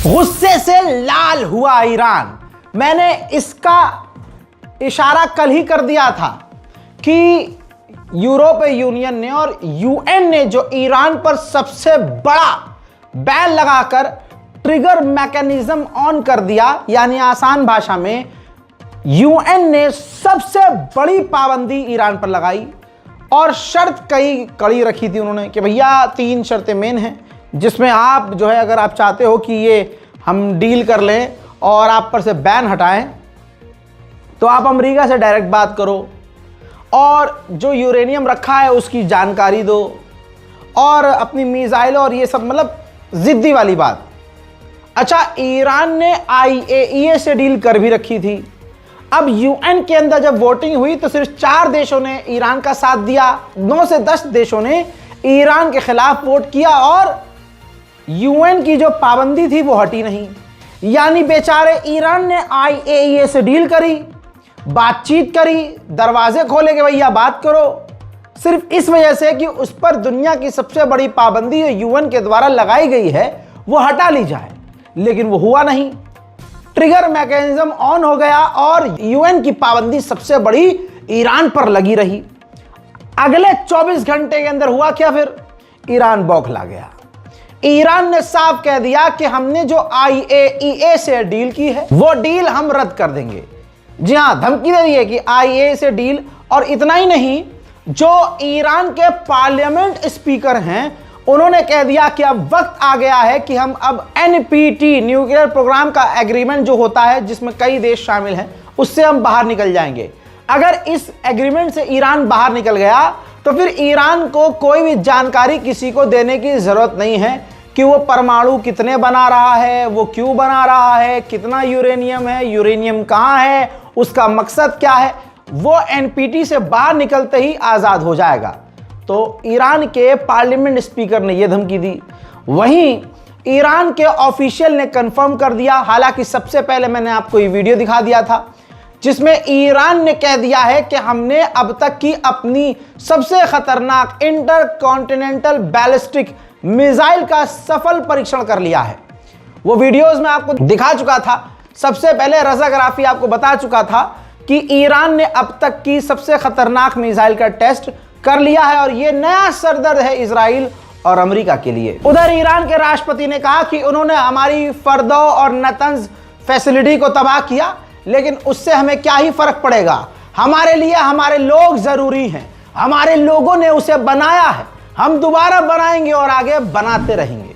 गुस्से से लाल हुआ ईरान। मैंने इसका इशारा कल ही कर दिया था कि यूरोपीय यूनियन ने और यूएन ने जो ईरान पर सबसे बड़ा बैन लगाकर ट्रिगर मैकेनिज्म ऑन कर दिया, यानी आसान भाषा में यूएन ने सबसे बड़ी पाबंदी ईरान पर लगाई और शर्त कई कड़ी रखी थी उन्होंने कि भैया 3 शर्तें मेन हैं, जिसमें आप जो है अगर आप चाहते हो कि ये हम डील कर लें और आप पर से बैन हटाएं तो आप अमेरिका से डायरेक्ट बात करो और जो यूरेनियम रखा है उसकी जानकारी दो और अपनी मिसाइल और ये सब, मतलब जिद्दी वाली बात। अच्छा, ईरान ने IAEA से डील कर भी रखी थी। अब यूएन के अंदर जब वोटिंग हुई तो सिर्फ 4 देशों ने ईरान का साथ दिया, 9 से 10 देशों ने ईरान के खिलाफ वोट किया और यूएन की जो पाबंदी थी वो हटी नहीं। यानी बेचारे ईरान ने IAEA से डील करी, बातचीत करी, दरवाजे खोले कि भैया बात करो, सिर्फ इस वजह से कि उस पर दुनिया की सबसे बड़ी पाबंदी जो यूएन के द्वारा लगाई गई है वो हटा ली जाए, लेकिन वो हुआ नहीं। ट्रिगर मैकेनिज्म ऑन हो गया और यूएन की पाबंदी सबसे बड़ी ईरान पर लगी रही। अगले 24 घंटे के अंदर हुआ क्या, फिर ईरान बौखला गया। ईरान ने साफ कह दिया कि हमने जो IAEA से डील की है वो डील हम रद्द कर देंगे। जी हां, धमकी दे दी है कि IAEA से डील। और इतना ही नहीं, जो ईरान के पार्लियामेंट स्पीकर हैं उन्होंने कह दिया कि अब वक्त आ गया है कि हम अब NPT न्यूक्लियर प्रोग्राम का एग्रीमेंट जो होता है जिसमें कई देश शामिल हैं उससे हम बाहर निकल जाएंगे। अगर इस एग्रीमेंट से ईरान बाहर निकल गया तो फिर ईरान को कोई भी जानकारी किसी को देने की जरूरत नहीं है कि वो परमाणु कितने बना रहा है, वो क्यों बना रहा है, कितना यूरेनियम है, यूरेनियम कहाँ है, उसका मकसद क्या है। वो NPT से बाहर निकलते ही आज़ाद हो जाएगा। तो ईरान के पार्लियामेंट स्पीकर ने यह धमकी दी। वहीं ईरान के ऑफिशियल ने कंफर्म कर दिया, हालांकि सबसे पहले मैंने आपको ये वीडियो दिखा दिया था जिसमें ईरान ने कह दिया है कि हमने अब तक की अपनी सबसे खतरनाक इंटरकॉन्टिनेंटल बैलिस्टिक मिसाइल का सफल परीक्षण कर लिया है। वो वीडियोस में आपको दिखा चुका था, सबसे पहले रजाग्राफी आपको बता चुका था कि ईरान ने अब तक की सबसे खतरनाक मिसाइल का टेस्ट कर लिया है और यह नया सरदर्द है इजराइल और अमेरिका के लिए। उधर ईरान के राष्ट्रपति ने कहा कि उन्होंने हमारी फर्दो और नतंज फैसिलिटी को तबाह किया, लेकिन उससे हमें क्या ही फर्क पड़ेगा, हमारे लिए हमारे लोग जरूरी हैं, हमारे लोगों ने उसे बनाया है, हम दोबारा बनाएंगे और आगे बनाते रहेंगे।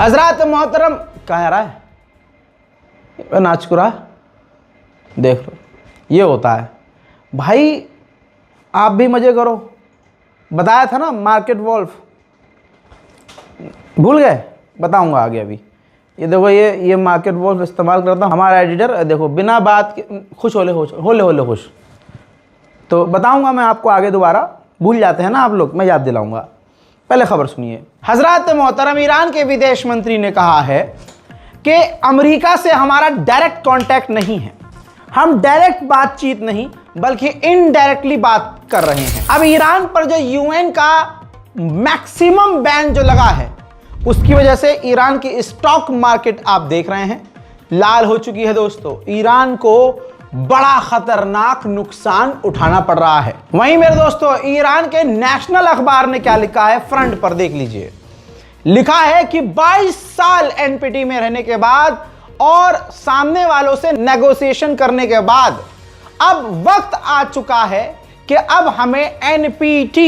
हजरात मोहतरम कहाँ आ रहा है नाचकुरा, देख लो ये होता है भाई। आप भी मजे करो, बताया था ना मार्केट वॉल्फ, भूल गए, बताऊंगा आगे। अभी ये देखो, ये मार्केट वॉल्फ इस्तेमाल करता हूँ, हमारा एडिटर देखो बिना बात के खुश होले खुश। तो बताऊंगा मैं आपको आगे, दोबारा भूल जाते हैं ना आप लोग, मैं याद दिलाऊंगा। पहले खबर सुनिए। हजरात मोहतरम, ईरान के विदेश मंत्री ने कहा है कि अमेरिका से हमारा डायरेक्ट कांटेक्ट नहीं है, हम डायरेक्ट बातचीत नहीं बल्कि इनडायरेक्टली बात कर रहे हैं। अब ईरान पर जो यूएन का मैक्सिमम बैन जो लगा है उसकी वजह से ईरान की स्टॉक मार्केट आप देख रहे हैं लाल हो चुकी है। दोस्तों, ईरान को बड़ा खतरनाक नुकसान उठाना पड़ रहा है। वहीं मेरे दोस्तों, ईरान के नेशनल अखबार ने क्या लिखा है, फ्रंट पर देख लीजिए। लिखा है कि 22 साल NPT में रहने के बाद और सामने वालों से नेगोशिएशन करने के बाद अब वक्त आ चुका है कि अब हमें NPT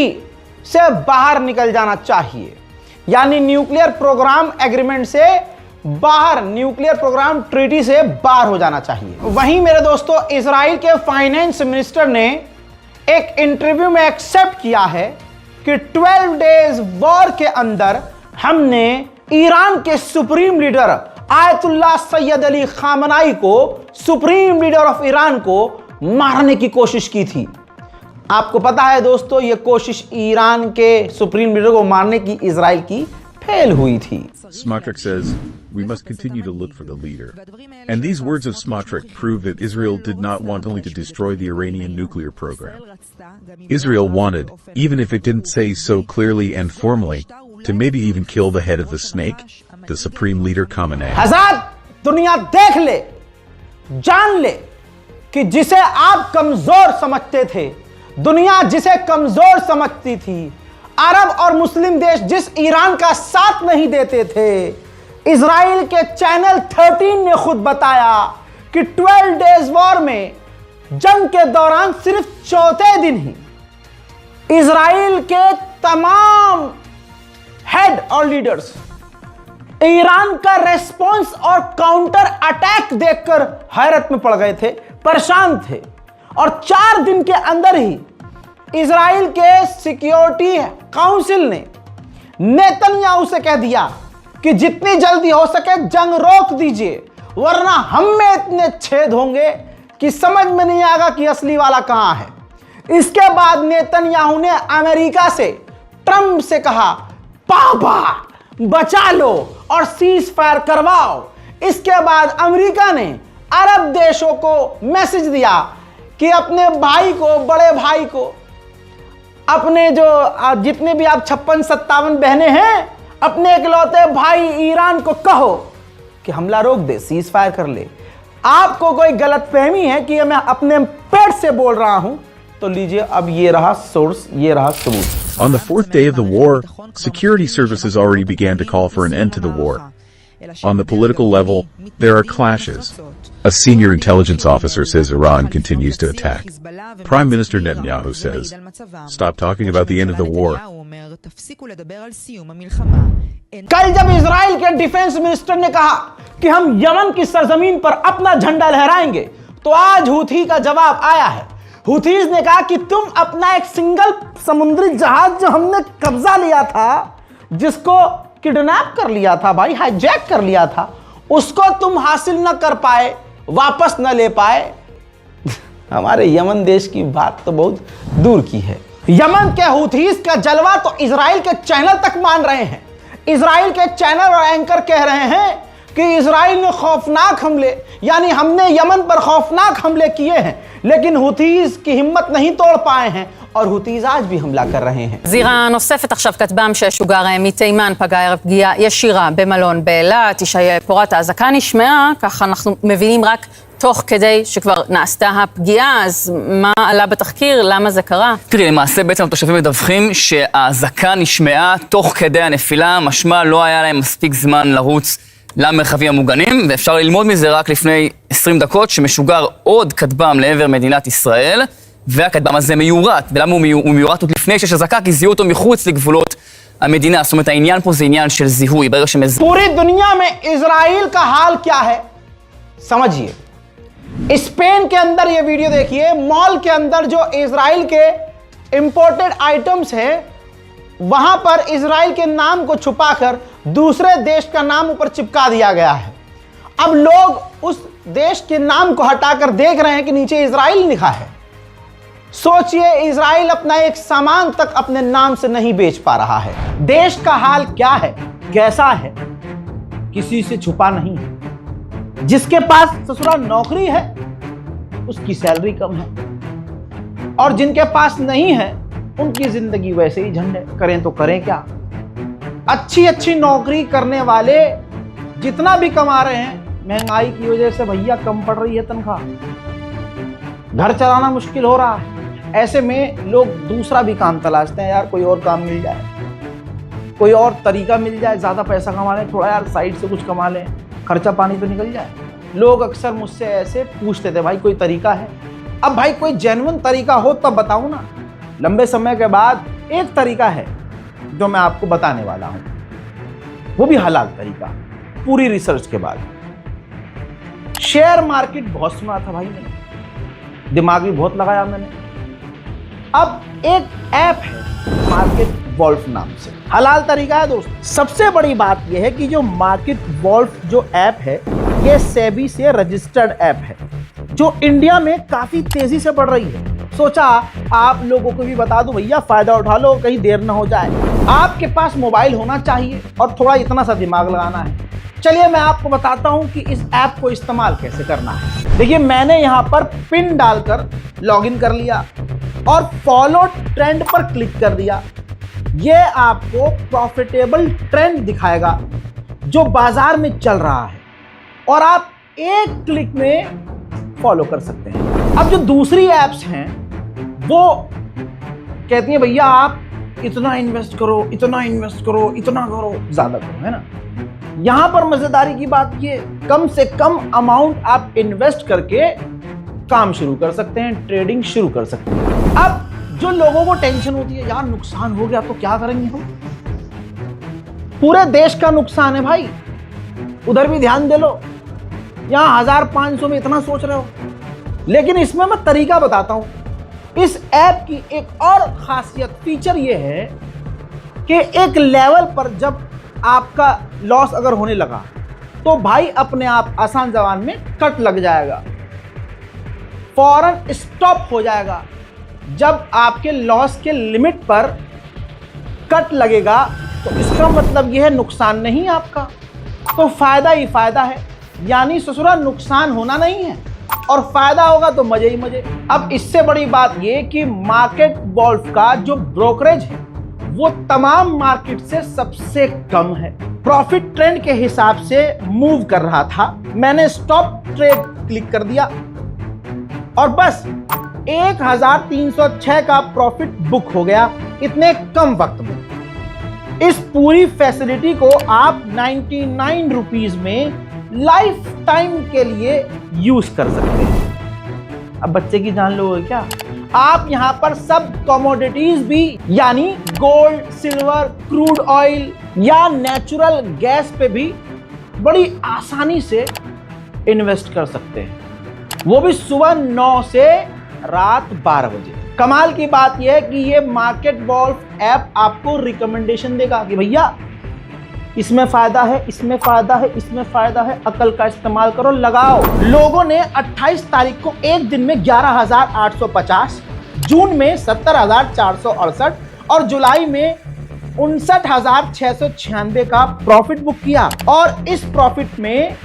से बाहर निकल जाना चाहिए, यानी न्यूक्लियर प्रोग्राम एग्रीमेंट से बाहर, न्यूक्लियर प्रोग्राम ट्रीटी से बाहर हो जाना चाहिए। वहीं मेरे दोस्तों, इजराइल के फाइनेंस मिनिस्टर ने एक इंटरव्यू में एक्सेप्ट किया है कि 12 डेज वॉर के अंदर हमने ईरान के supreme leader Ayatollah Syed Ali खामनाई को, सुप्रीम लीडर ऑफ ईरान को मारने की कोशिश की थी। आपको पता है दोस्तों, यह कोशिश ईरान के सुप्रीम लीडर को मारने की इजराइल की फेल हुई थी। Smotrich says, we must continue to look for the leader. And these words of Smotrich prove that Israel did not want only to destroy the Iranian nuclear program. Israel wanted, even if it didn't say so clearly and formally, to maybe even kill the head of the snake, the supreme leader Khamenei. हज़ार दुनिया देख ले, जान ले कि जिसे आप कमजोर समझते थे, दुनिया जिसे कमजोर समझती थी, अरब और मुस्लिम देश जिस ईरान का साथ नहीं देते थे, इजराइल के चैनल 13 ने खुद बताया कि 12 डेज वॉर में जंग के दौरान सिर्फ चौथे दिन ही इजराइल के तमाम हेड और लीडर्स ईरान का रेस्पॉन्स और काउंटर अटैक देखकर हैरत में पड़ गए थे, परेशान थे। और 4 दिन के अंदर ही इजराइल के सिक्योरिटी काउंसिल ने नेतन्याहू से कह दिया कि जितनी जल्दी हो सके जंग रोक दीजिए, वरना हम में इतने छेद होंगे कि समझ में नहीं आएगा कि असली वाला कहां है। इसके बाद नेतन्याहू ने अमेरिका से, ट्रंप से कहा, पापा बचा लो और सीज फायर करवाओ। इसके बाद अमेरिका ने अरब देशों को मैसेज दिया कि अपने भाई को, बड़े भाई को, अपने जो जितने भी आप 56-57 बहनें हैं, अपने इकलौते भाई ईरान को कहो कि हमला रोक दे, सीज फायर कर ले। आपको कोई गलतफहमी है कि मैं अपने पेट से बोल रहा हूं, तो लीजिए अब ये रहा सोर्स, ये रहा सबूत। On the 4th day of the war, security services already began to call for an end to the war. On the political level, there are clashes. A senior intelligence officer says Iran continues to attack. Prime Minister Netanyahu says, stop talking about the end of the war. कल जब Israel के defence minister ने कहा कि हम Yemen की सरजमीन पर अपना झंडा लहराएंगे, तो आज हूथी का जवाब आया है। हूथीज ने कहा कि तुम अपना एक सिंगल समुद्री जहाज जो हमने कब्जा लिया था, जिसको किडनैप कर लिया था भाई, हाईजैक कर लिया था, उसको तुम हासिल न कर पाए, वापस न ले पाए। हमारे यमन देश की बात तो बहुत दूर की है। यमन के हूथीज का जलवा तो इजराइल के चैनल तक मान रहे हैं। इजराइल के चैनल और एंकर कह रहे हैं कि इजराइल ने खौफनाक हमले, यानी हमने यमन पर खौफनाक हमले किए हैं, लेकिन हुतीज की हिम्मत नहीं तोड़ पाए हैं और हुतीज आज भी हमला कर रहे हैं। זירה נוספת עכשיו, כטב"ם ששוגר מתימן פגע ערב פגיעה ישירה במלון באילת, פורת האזעקה נשמעה, ככה אנחנו מבינים רק תוך כדי שכבר נעשתה הפגיעה. אז מה עלה בתחקיר? למה זה קרה? תראי, למעשה בעצם התושבים מדווחים שהאזעקה נשמעה תוך כדי הנפילה, משמע לא היה להם מספיק זמן לרוץ למרחבים המוגנים, ואפשר ללמוד מזה רק לפני 20 דקות שמשוגר עוד כטב"ם לעבר מדינת ישראל, והכטב"ם הזה מיורט. ולמה הוא מיורט עוד לפני שיש אזעקה? כי זיהו אותו מחוץ לגבולות המדינה. זאת אומרת, העניין פה זה עניין של זיהוי. ברגע पूरी दुनिया में इजराइल का हाल क्या है समझिए। स्पेन के अंदर ये वीडियो देखिए, मॉल के अंदर जो इजराइल के इंपोर्टेड आइटम्स हैं, वहां पर इजराइल के नाम को छुपाकर दूसरे देश का नाम ऊपर चिपका दिया गया है। अब लोग उस देश के नाम को हटाकर देख रहे हैं कि नीचे इजराइल लिखा है। सोचिए, इजराइल अपना एक सामान तक अपने नाम से नहीं बेच पा रहा है। देश का हाल क्या है, कैसा है, किसी से छुपा नहीं है। जिसके पास ससुराल नौकरी है उसकी सैलरी कम है, और जिनके पास नहीं है उनकी जिंदगी वैसे ही झंड है। करें तो करें क्या। अच्छी अच्छी नौकरी करने वाले जितना भी कमा रहे हैं, महंगाई की वजह से भैया कम पड़ रही है तनख्वाह, घर चलाना मुश्किल हो रहा है। ऐसे में लोग दूसरा भी काम तलाशते हैं, यार कोई और काम मिल जाए, कोई और तरीका मिल जाए, ज्यादा पैसा कमा लें, थोड़ा यार साइड से कुछ कमा लें, खर्चा पानी तो निकल जाए। लोग अक्सर मुझसे ऐसे पूछते थे, भाई कोई तरीका है। अब भाई कोई जेन्युइन तरीका हो तब बताऊं ना। लंबे समय के बाद एक तरीका है जो मैं आपको बताने वाला हूं, वो भी हलाल तरीका, पूरी रिसर्च के बाद। शेयर मार्केट बहुत सुना था भाई मैंने, दिमाग भी बहुत लगाया मैंने। अब एक ऐप है मार्केट वॉल्फ नाम से, हलाल तरीका है दोस्तों। सबसे बड़ी बात यह है कि जो मार्केट वॉल्फ जो ऐप है ये सेबी से रजिस्टर्ड ऐप है जो इंडिया में काफी तेजी से बढ़ रही है। सोचा आप लोगों को भी बता दूं भैया, फायदा उठा लो, कहीं देर ना हो जाए। आपके पास मोबाइल होना चाहिए और थोड़ा इतना सा दिमाग लगाना है। चलिए मैं आपको बताता हूं कि इस ऐप को इस्तेमाल कैसे करना है। देखिए मैंने यहां पर पिन डालकर लॉगिन कर लिया और फॉलो ट्रेंड पर क्लिक कर दिया। ये आपको प्रॉफिटेबल ट्रेंड दिखाएगा जो बाजार में चल रहा है और आप एक क्लिक में फॉलो कर सकते हैं। अब जो दूसरी ऐप्स हैं वो कहती हैं भैया आप इतना इन्वेस्ट करो, इतना इन्वेस्ट करो, इतना करो, ज्यादा करो, है ना। यहां पर मजेदारी की बात ये, कम से कम अमाउंट आप इन्वेस्ट करके काम शुरू कर सकते हैं, ट्रेडिंग शुरू कर सकते हैं। अब जो लोगों को टेंशन होती है यार नुकसान हो गया तो क्या करेंगे हम, पूरे देश का नुकसान है भाई, उधर भी ध्यान दे लो। यहां 1500 में इतना सोच रहे हो, लेकिन इसमें मैं तरीका बताता हूं। इस ऐप की एक और खासियत फीचर ये है कि एक लेवल पर जब आपका लॉस अगर होने लगा तो भाई अपने आप आसान जबान में कट लग जाएगा, फौरन स्टॉप हो जाएगा। जब आपके लॉस के लिमिट पर कट लगेगा तो इसका मतलब यह है नुकसान नहीं आपका, तो फायदा ही फायदा है। यानी ससुरा नुकसान होना नहीं है और फायदा होगा तो मजे ही मजे। अब इससे बड़ी बात यह कि मार्केट वॉल्फ का जो ब्रोकरेज है वो तमाम मार्केट से सबसे कम है। प्रॉफिट ट्रेंड के हिसाब से मूव कर रहा था, मैंने स्टॉप ट्रेड क्लिक कर दिया और बस 1306 का प्रॉफिट बुक हो गया इतने कम वक्त में। इस पूरी फैसिलिटी को आप 99 रुपीज में लाइफ टाइम के लिए यूज कर सकते हैं। अब बच्चे की जान लोगे क्या, आप यहां पर सब कमोडिटीज भी यानी गोल्ड, सिल्वर, क्रूड ऑयल या नेचुरल गैस पे भी बड़ी आसानी से इन्वेस्ट कर सकते हैं, वो भी सुबह 9 से रात 12 बजे। कमाल की बात यह है कि ये मार्केट वॉल्फ ऐप आपको रिकमेंडेशन देगा कि भैया इसमें फायदा है, इसमें फायदा है, इसमें फायदा है, अकल का इस्तेमाल करो, लगाओ। लोगों ने 28 तारीख को एक दिन में 11,850, जून में 70,468 और जुलाई में 59,696 का प्रॉफिट बुक किया। और इस प्रॉफिट में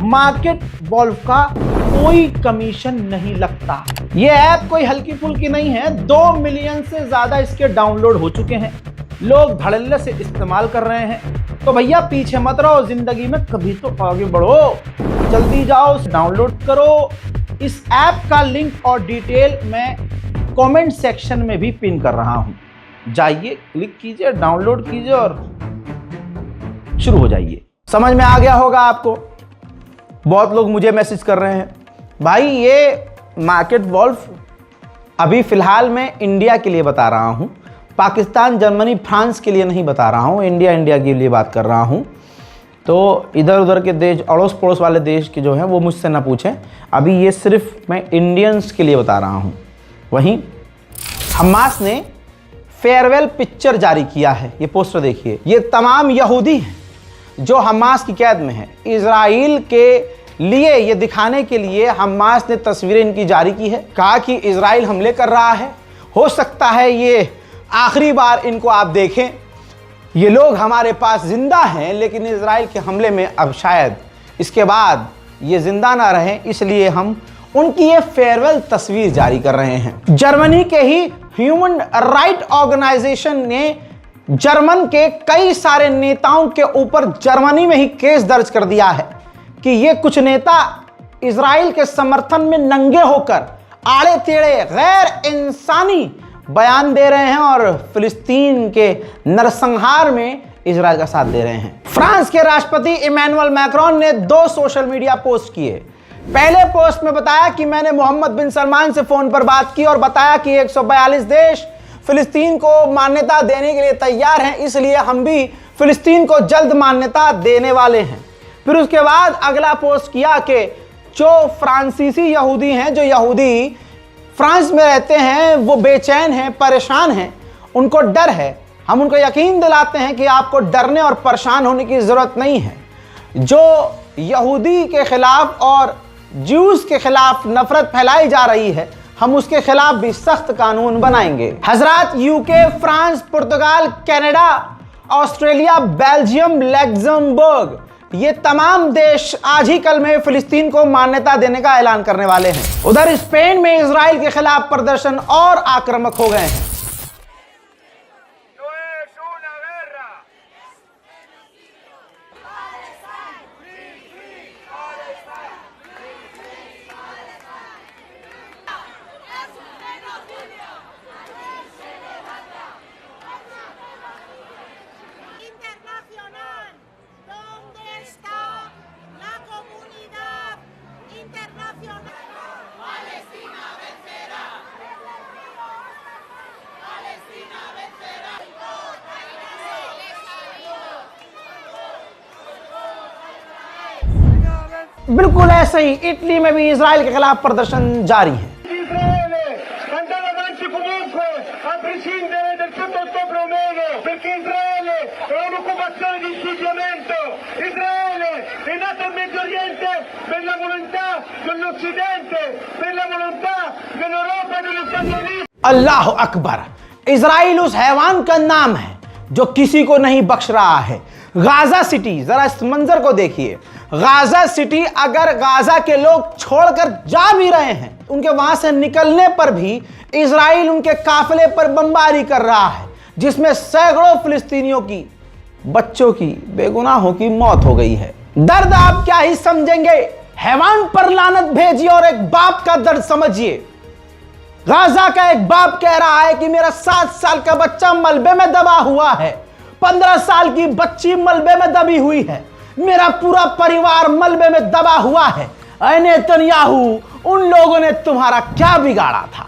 मार्केट वॉल्फ का कोई कमीशन नहीं लगता। ये ऐप कोई हल्की फुल्की नहीं है, 2 मिलियन से ज्यादा इसके डाउनलोड हो चुके हैं, लोग धड़ल्ले से इस्तेमाल कर रहे हैं। तो भैया पीछे मत रहो, जिंदगी में कभी तो आगे बढ़ो, जल्दी जाओ डाउनलोड करो। इस ऐप का लिंक और डिटेल मैं कमेंट सेक्शन में भी पिन कर रहा हूं, जाइए क्लिक कीजिए, डाउनलोड कीजिए और शुरू हो जाइए। समझ में आ गया होगा आपको। बहुत लोग मुझे मैसेज कर रहे हैं भाई ये मार्केट वॉल्फ अभी फिलहाल मैं इंडिया के लिए बता रहा हूं, पाकिस्तान, जर्मनी, फ्रांस के लिए नहीं बता रहा हूं, इंडिया के लिए बात कर रहा हूं। तो इधर उधर के देश, अड़ोस पड़ोस वाले देश के जो हैं वो मुझसे ना पूछें, अभी ये सिर्फ मैं इंडियंस के लिए बता रहा हूं। वहीं हमास ने फेयरवेल पिक्चर जारी किया है, ये पोस्टर देखिए, ये तमाम यहूदी हैं जो हमास की कैद में है। इजराइल के लिए ये दिखाने के लिए हमास ने तस्वीरें इनकी जारी की है, कहा कि इजराइल हमले कर रहा है, हो सकता है ये आखिरी बार इनको आप देखें, ये लोग हमारे पास जिंदा हैं लेकिन इजराइल के हमले में अब शायद इसके बाद ये जिंदा ना रहें, इसलिए हम उनकी ये फेयरवेल तस्वीर जारी कर रहे हैं। जर्मनी के ही ह्यूमन राइट ऑर्गेनाइजेशन ने जर्मन के कई सारे नेताओं के ऊपर जर्मनी में ही केस दर्ज कर दिया है कि ये कुछ नेता इजराइल के समर्थन में नंगे होकर आड़े टेढ़े गैर इंसानी बयान दे रहे हैं और फिलिस्तीन के नरसंहार में इजराइल का साथ दे रहे हैं। फ्रांस के राष्ट्रपति इमैनुअल मैक्रोन ने 2 सोशल मीडिया पोस्ट किए। पहले पोस्ट में बताया कि मैंने मोहम्मद बिन सलमान से फोन पर बात की और बताया कि 142 देश फिलिस्तीन को मान्यता देने के लिए तैयार हैं, इसलिए हम भी फिलिस्तीन को जल्द मान्यता देने वाले हैं। फिर उसके बाद अगला पोस्ट किया कि जो फ्रांसीसी यहूदी हैं, जो यहूदी फ्रांस में रहते हैं वो बेचैन हैं, परेशान हैं, उनको डर है। हम उनको यकीन दिलाते हैं कि आपको डरने और परेशान होने की ज़रूरत नहीं है। जो यहूदी के खिलाफ और ज्यूस के खिलाफ नफरत फैलाई जा रही है, हम उसके खिलाफ भी सख्त कानून बनाएंगे। हजरात, यूके, फ्रांस, पुर्तगाल, कनाडा, ऑस्ट्रेलिया, बेल्जियम, लग्जमबर्ग, ये तमाम देश आज ही कल में फिलिस्तीन को मान्यता देने का ऐलान करने वाले हैं। उधर स्पेन में इजराइल के खिलाफ प्रदर्शन और आक्रामक हो गए हैं। Internacional, ¿dónde está la comunidad internacional? Palestina vencerá. Palestina vencerá. बिल्कुल ऐसे ही इटली में भी इजराइल के खिलाफ प्रदर्शन जारी है। Israele andrà avanti comunque a prescindere del 7 ottobre o meno, perché Israele è un'occupazione di insediamento. Israele è nato in Medio Oriente per la volontà dell'Occidente, per la volontà dell'Europa e degli Stati Uniti. Allah Akbar. Israel उस हैवान का नाम है जो किसी को नहीं बख्श रहा है। गाजा सिटी, जरा इस मंजर को देखिए। गाजा सिटी, अगर गाजा के लोग छोड़कर जा भी रहे हैं, उनके वहां से निकलने पर भी इजराइल उनके काफिले पर बमबारी कर रहा है, जिसमें सैकड़ों फिलिस्तीनियों की, बच्चों की, बेगुनाहों की मौत हो गई है। दर्द आप क्या ही समझेंगे। हैवान पर लानत भेजिए और एक बाप का दर्द समझिए। गाजा का एक बाप कह रहा है कि मेरा 7 साल का बच्चा मलबे में दबा हुआ है, 15 साल की बच्ची मलबे में दबी हुई है, मेरा पूरा परिवार मलबे में दबा हुआ है। ऐ नेतन्याहू, उन लोगों ने तुम्हारा क्या बिगाड़ा था?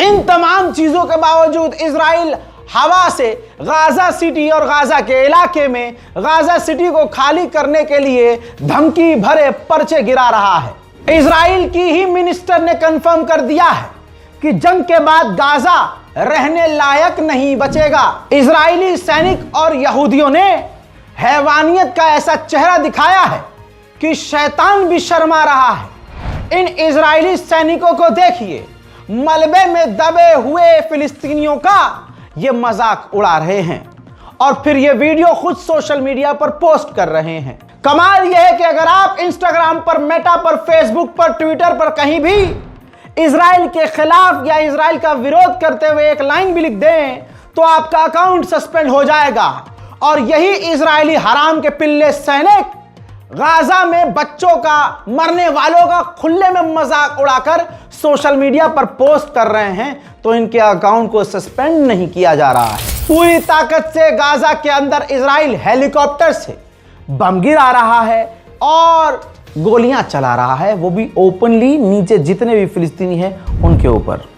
इन तमाम चीजों के बावजूद इजराइल हवा से गाजा सिटी और गाजा के इलाके में गाजा सिटी को खाली करने के लिए धमकी भरे पर्चे गिरा रहा है। इजराइल की ही मिनिस्टर ने कंफर्म कर दिया है कि जंग के बाद गाजा रहने लायक नहीं बचेगा। इजरायली सैनिक और यहूदियों ने हैवानियत का ऐसा चेहरा दिखाया है कि शैतान भी शर्मा रहा है। इन इजरायली सैनिकों को देखिए, मलबे में दबे हुए फिलिस्तीनियों का ये मजाक उड़ा रहे हैं और फिर ये वीडियो खुद सोशल मीडिया पर पोस्ट कर रहे हैं। कमाल यह है कि अगर आप इंस्टाग्राम पर, मेटा पर, फेसबुक पर, ट्विटर पर कहीं भी इजराइल के खिलाफ या इजराइल का विरोध करते हुए एक लाइन भी लिख दें तो आपका अकाउंट सस्पेंड हो जाएगा। और यही इजरायली हराम के पिल्ले सैनिक गाजा में बच्चों का, मरने वालों का खुले में मजाक उड़ाकर सोशल मीडिया पर पोस्ट कर रहे हैं, तो इनके अकाउंट को सस्पेंड नहीं किया जा रहा है। पूरी ताकत से गाजा के अंदर इजराइल हेलीकॉप्टर से बम गिरा रहा है और गोलियां चला रहा है, वो भी ओपनली नीचे जितने भी फिलिस्तीनी हैं उनके ऊपर।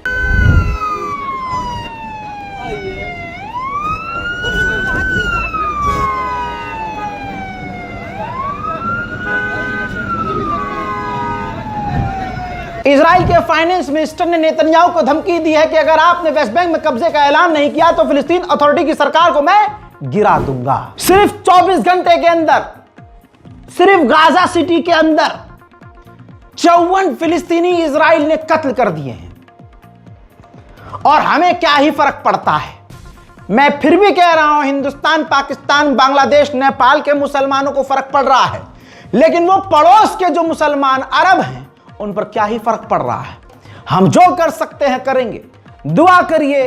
इजराइल के फाइनेंस मिनिस्टर ने नेतन्याहू को धमकी दी है कि अगर आपने वेस्ट बैंक में कब्जे का ऐलान नहीं किया तो फिलिस्तीन अथॉरिटी की सरकार को मैं गिरा दूंगा। सिर्फ 24 घंटे के अंदर, सिर्फ गाजा सिटी के अंदर 54 फिलिस्तीनी इजराइल ने कत्ल कर दिए हैं। और हमें क्या ही फर्क पड़ता है। मैं फिर भी कह रहा हूं, हिंदुस्तान, पाकिस्तान, बांग्लादेश, नेपाल के मुसलमानों को फर्क पड़ रहा है, लेकिन वो पड़ोस के जो मुसलमान अरब हैं उन पर क्या ही फर्क पड़ रहा है। हम जो कर सकते हैं करेंगे। दुआ करिए,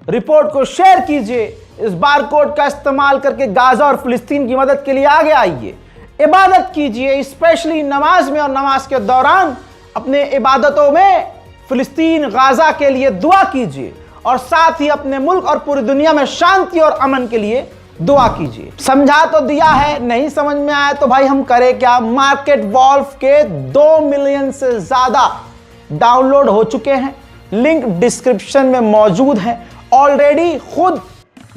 रिपोर्ट को शेयर कीजिए, इस बारकोड का इस्तेमाल करके गाजा और फिलिस्तीन की मदद के लिए आगे आइए, इबादत कीजिए, स्पेशली नमाज में और नमाज के दौरान अपने इबादतों में फिलिस्तीन गाजा के लिए दुआ कीजिए और साथ ही अपने मुल्क और पूरी दुनिया में शांति और अमन के लिए दुआ कीजिए। समझा तो दिया है, नहीं समझ में आया तो भाई हम करें क्या। मार्केट वॉल्फ के 2 मिलियन से ज्यादा डाउनलोड हो चुके हैं, लिंक डिस्क्रिप्शन में मौजूद है। ऑलरेडी खुद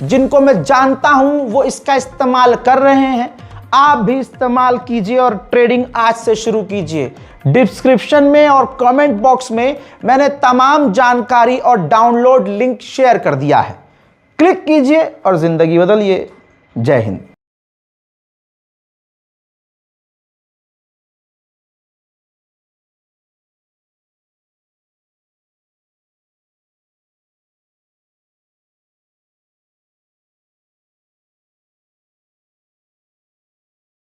जिनको मैं जानता हूं वो इसका इस्तेमाल कर रहे हैं, आप भी इस्तेमाल कीजिए और ट्रेडिंग आज से शुरू कीजिए। डिस्क्रिप्शन में और कमेंट बॉक्स में मैंने तमाम जानकारी और डाउनलोड लिंक शेयर कर दिया है, क्लिक कीजिए और जिंदगी बदलिए। जय हिंद।